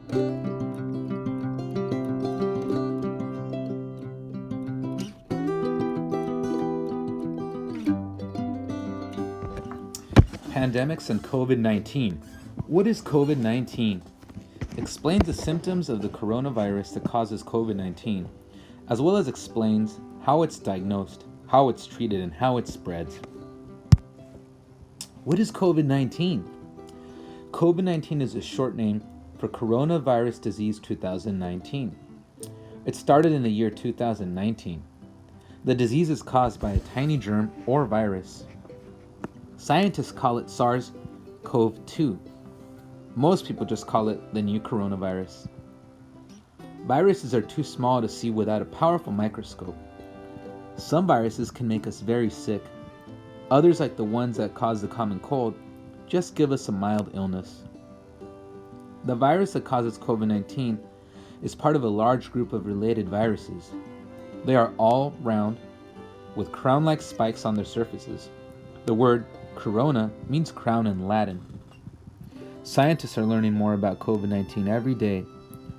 Pandemics and COVID-19. What is COVID-19? Explains the symptoms of the coronavirus that causes COVID-19, as well as explains how it's diagnosed, how it's treated, and how it spreads. What is COVID-19? COVID-19 is a short name for Coronavirus Disease 2019. It started in the year 2019. The disease is caused by a tiny germ or virus. Scientists call it SARS-CoV-2. Most people just call it the new coronavirus. Viruses are too small to see without a powerful microscope. Some viruses can make us very sick. Others, like the ones that cause the common cold, just give us a mild illness. The virus that causes COVID-19 is part of a large group of related viruses. They are all round, with crown-like spikes on their surfaces. The word corona means crown in Latin. Scientists are learning more about COVID-19 every day.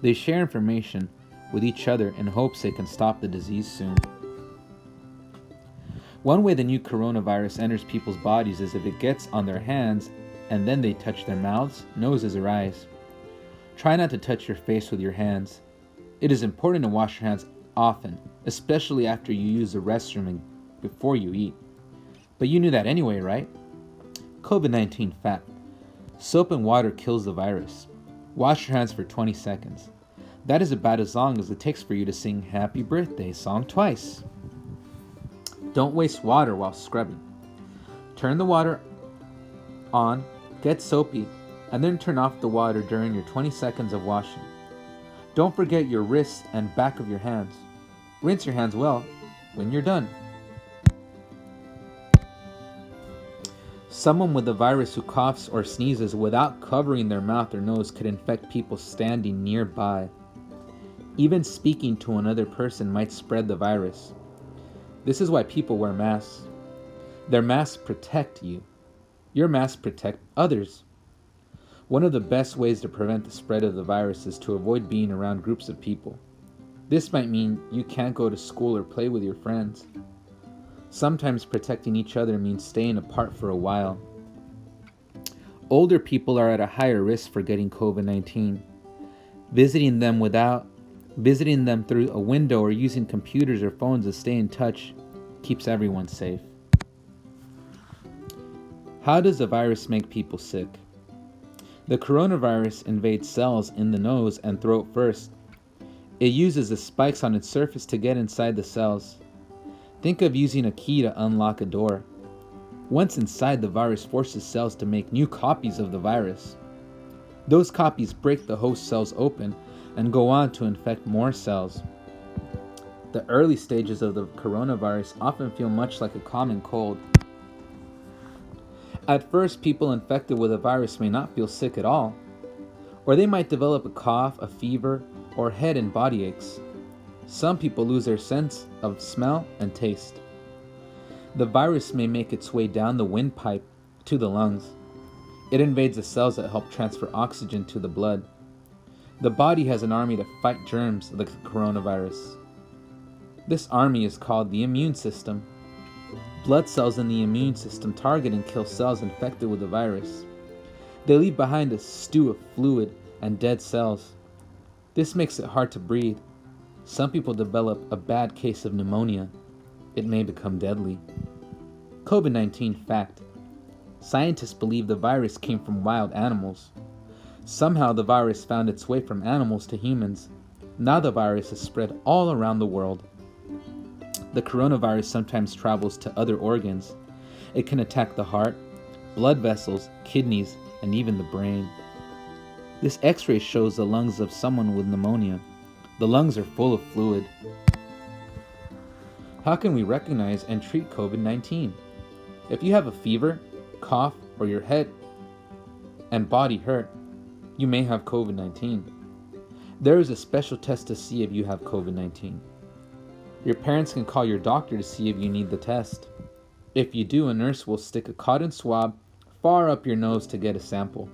They share information with each other in hopes they can stop the disease soon. One way the new coronavirus enters people's bodies is if it gets on their hands and then they touch their mouths, noses, or eyes. Try not to touch your face with your hands. It is important to wash your hands often, especially after you use the restroom and before you eat. But you knew that anyway, right? COVID-19 fact. Soap and water kills the virus. Wash your hands for 20 seconds. That is about as long as it takes for you to sing Happy Birthday song twice. Don't waste water while scrubbing. Turn the water on, get soapy, and then turn off the water during your 20 seconds of washing. Don't forget your wrists and back of your hands. Rinse your hands well when you're done. Someone with the virus who coughs or sneezes without covering their mouth or nose could infect people standing nearby. Even speaking to another person might spread the virus. This is why people wear masks. Their masks protect you. Your masks protect others. One of the best ways to prevent the spread of the virus is to avoid being around groups of people. This might mean you can't go to school or play with your friends. Sometimes protecting each other means staying apart for a while. Older people are at a higher risk for getting COVID-19. Visiting them through a window or using computers or phones to stay in touch keeps everyone safe. How does the virus make people sick? The coronavirus invades cells in the nose and throat first. It uses the spikes on its surface to get inside the cells. Think of using a key to unlock a door. Once inside, the virus forces cells to make new copies of the virus. Those copies break the host cells open and go on to infect more cells. The early stages of the coronavirus often feel much like a common cold. At first, people infected with the virus may not feel sick at all, or they might develop a cough, a fever, or head and body aches. Some people lose their sense of smell and taste. The virus may make its way down the windpipe to the lungs. It invades the cells that help transfer oxygen to the blood. The body has an army to fight germs like the coronavirus. This army is called the immune system. Blood cells in the immune system target and kill cells infected with the virus. They leave behind a stew of fluid and dead cells. This makes it hard to breathe. Some people develop a bad case of pneumonia. It may become deadly. COVID-19 fact. Scientists believe the virus came from wild animals. Somehow the virus found its way from animals to humans. Now the virus has spread all around the world. The coronavirus sometimes travels to other organs. It can attack the heart, blood vessels, kidneys, and even the brain. This X-ray shows the lungs of someone with pneumonia. The lungs are full of fluid. How can we recognize and treat COVID-19? If you have a fever, cough, or your head and body hurt, you may have COVID-19. There is a special test to see if you have COVID-19. Your parents can call your doctor to see if you need the test. If you do, a nurse will stick a cotton swab far up your nose to get a sample.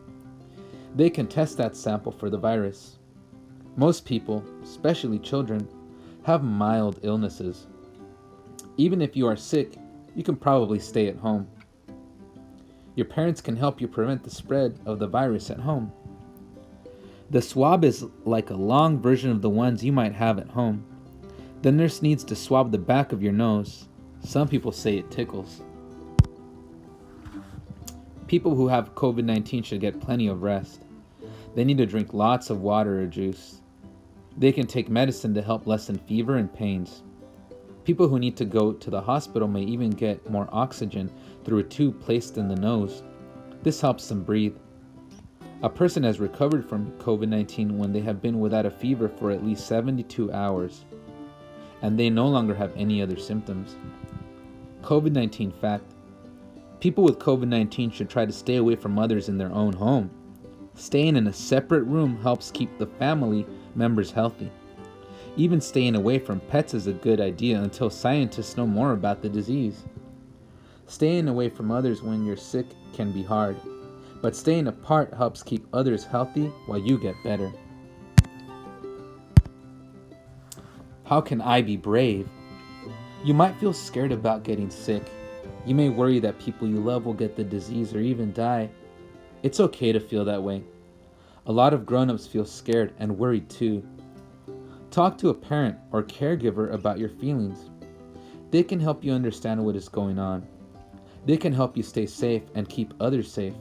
They can test that sample for the virus. Most people, especially children, have mild illnesses. Even if you are sick, you can probably stay at home. Your parents can help you prevent the spread of the virus at home. The swab is like a long version of the ones you might have at home. The nurse needs to swab the back of your nose. Some people say it tickles. People who have COVID-19 should get plenty of rest. They need to drink lots of water or juice. They can take medicine to help lessen fever and pains. People who need to go to the hospital may even get more oxygen through a tube placed in the nose. This helps them breathe. A person has recovered from COVID-19 when they have been without a fever for at least 72 hours, and they no longer have any other symptoms. COVID-19 fact: people with COVID-19 should try to stay away from others in their own home. Staying in a separate room helps keep the family members healthy. Even staying away from pets is a good idea until scientists know more about the disease. Staying away from others when you're sick can be hard, but staying apart helps keep others healthy while you get better. How can I be brave? You might feel scared about getting sick. You may worry that people you love will get the disease or even die. It's okay to feel that way. A lot of grown-ups feel scared and worried too. Talk to a parent or caregiver about your feelings. They can help you understand what is going on. They can help you stay safe and keep others safe.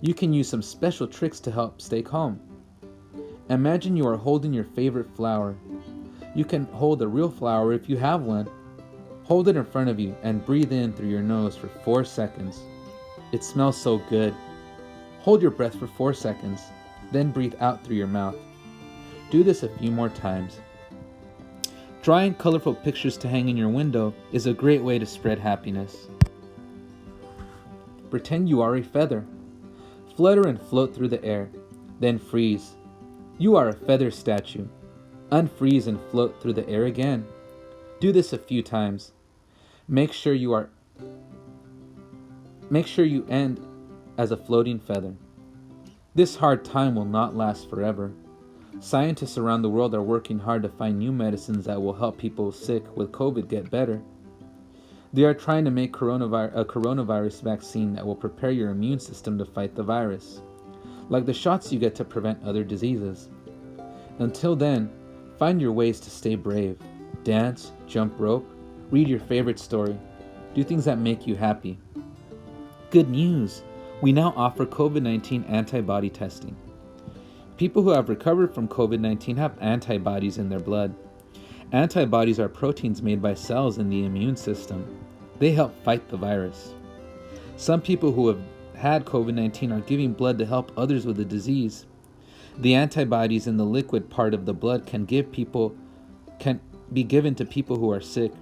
You can use some special tricks to help stay calm. Imagine you are holding your favorite flower. You can hold a real flower if you have one. Hold it in front of you and breathe in through your nose for 4 seconds. It smells so good. Hold your breath for 4 seconds, then breathe out through your mouth. Do this a few more times. Drawing colorful pictures to hang in your window is a great way to spread happiness. Pretend you are a feather. Flutter and float through the air, then freeze. You are a feather statue. Unfreeze and float through the air again. Do this a few times. Make sure you end as a floating feather. This hard time will not last forever. Scientists around the world are working hard to find new medicines that will help people sick with COVID get better. They are trying to make a coronavirus vaccine that will prepare your immune system to fight the virus, like the shots you get to prevent other diseases. Until then, find your ways to stay brave. Dance, jump rope, read your favorite story. Do things that make you happy. Good news! We now offer COVID-19 antibody testing. People who have recovered from COVID-19 have antibodies in their blood. Antibodies are proteins made by cells in the immune system. They help fight the virus. Some people who have had COVID-19 are giving blood to help others with the disease. The antibodies in the liquid part of the blood can be given to people who are sick.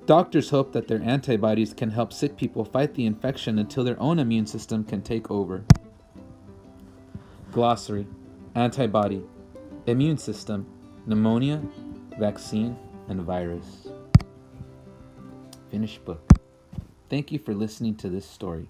Doctors hope that their antibodies can help sick people fight the infection until their own immune system can take over. Glossary: antibody, immune system, pneumonia, vaccine, and virus. Finished book. Thank you for listening to this story.